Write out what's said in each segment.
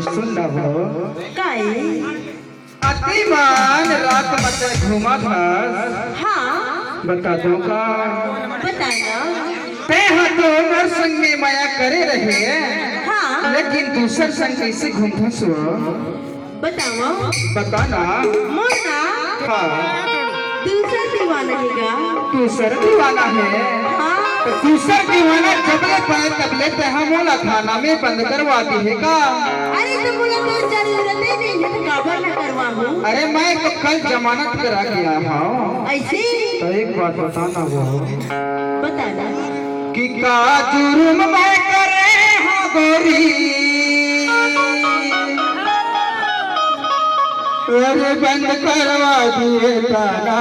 सुन हो अतिमान रात मत घूमा था। हाँ बता दो का बताना। ते तो नर संग में माया करे रहे हाँ लेकिन दूसर संग कैसे घूमता सो बताओ। बताना। मोरना हाँ दूसरा दीवाना हैगा। दूसर दीवाना है हाँ तो दूसर दीवाना जबले पाए तबले ते हम मोला थाना में बंद करवा दी है का। अरे तो बोला तो जरूरत ही नहीं है तो काबर न करवाऊं। अरे मैं तो कल जमानत करा के आया हूँ। ऐसे तो एक बात बताना वो बताना कि का जुर्म मैं करे हाँ गोरी अरे बंद करवा दिए ताना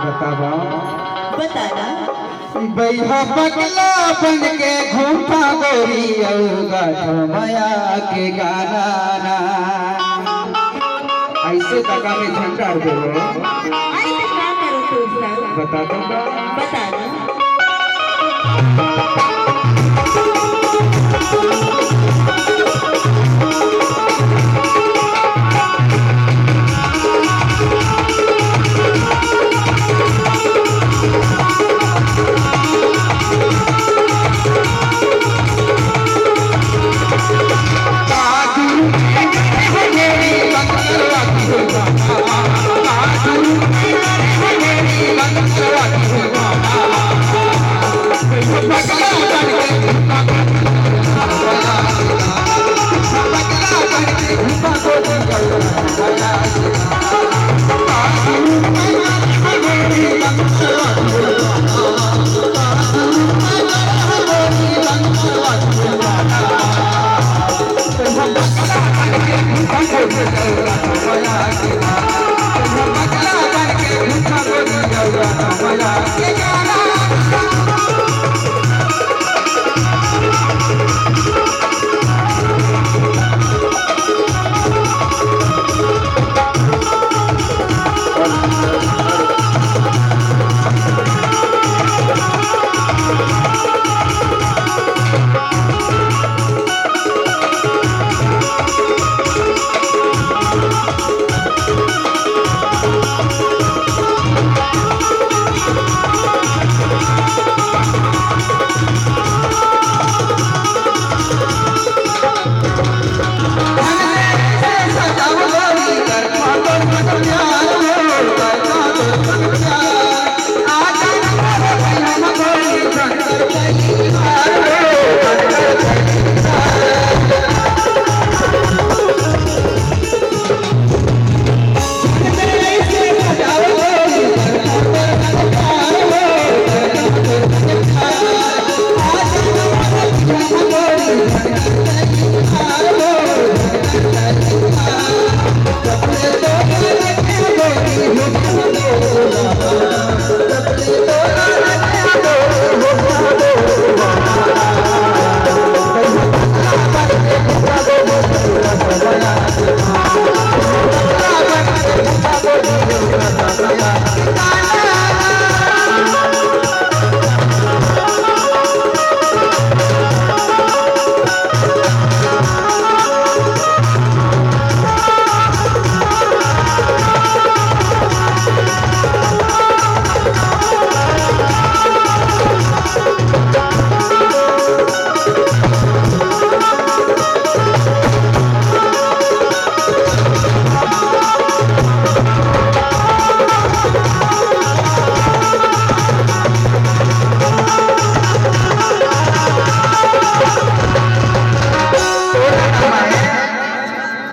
बतावा। बताना। बैहा पगला बन के घूमता गोरी माया के गाना ना ऐसे दगा में झंडा दो। अरे तो क्या करूं तू सब बता दो का बताना।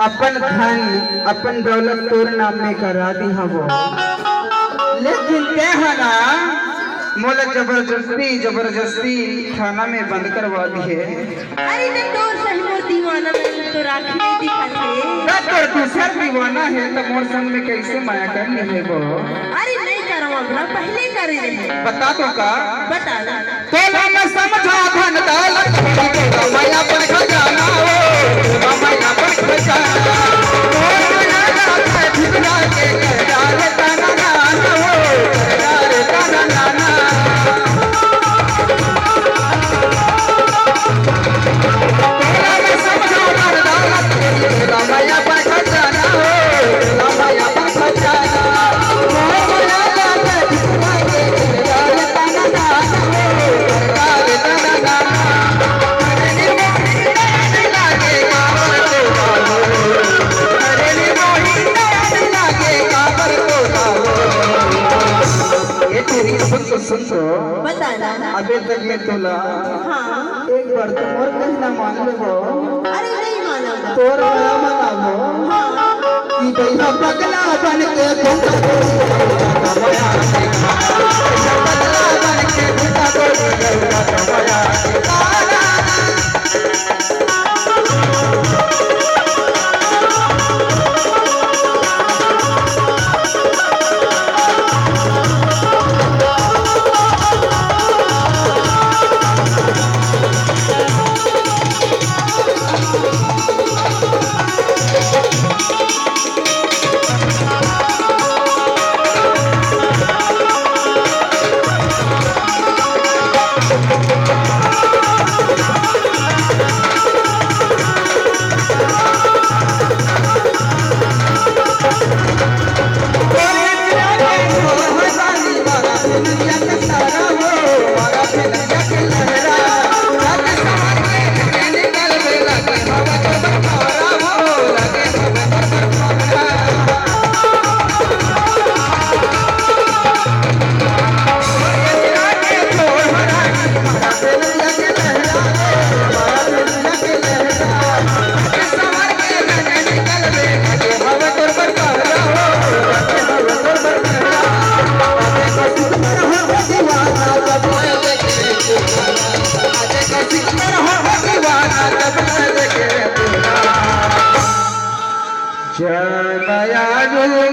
अपन धन अपन दौलत तोर नाम में करा दी वो लेकिन ते है ना मोला जबरदस्ती थाना में बंद करवा दी है। अरे तो तोर सही मोर दीवाना में तो राखी नहीं दिखत है। तोर दूसर दीवाना है तो मोर संग में कैसे माया करनी है वो। अरे नहीं करवा पहले करे रहे। बता दो का बताना। तोला मैं समझा धन दौलत माया मोर कहना मान लेबो अरे नहीं मानूंगा। तोर माया मनाबो कि भैया पगला बन के घुटा माया पगला बन के घुटा माया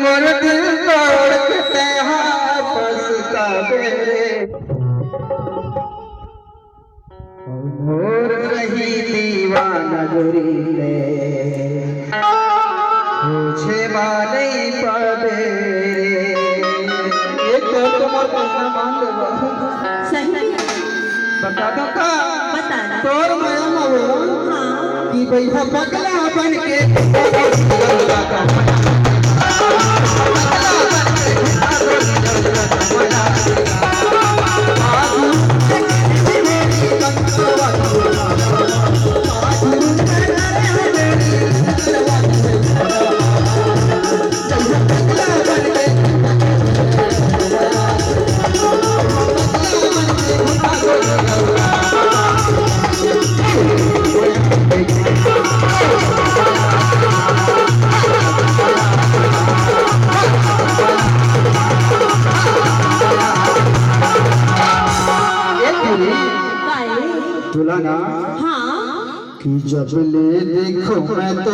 मोर दिल तोड़ते वापस का बेरे मोर रही दीवाना गुरी ले पूछे नहीं पावे एक तो तुम्हार कहना मान लेबो सही बता दो का बताना। तोर माया मावो हाँ कि भैया पगला बन के तुला ना हाँ कि जब ले देखो मैं तो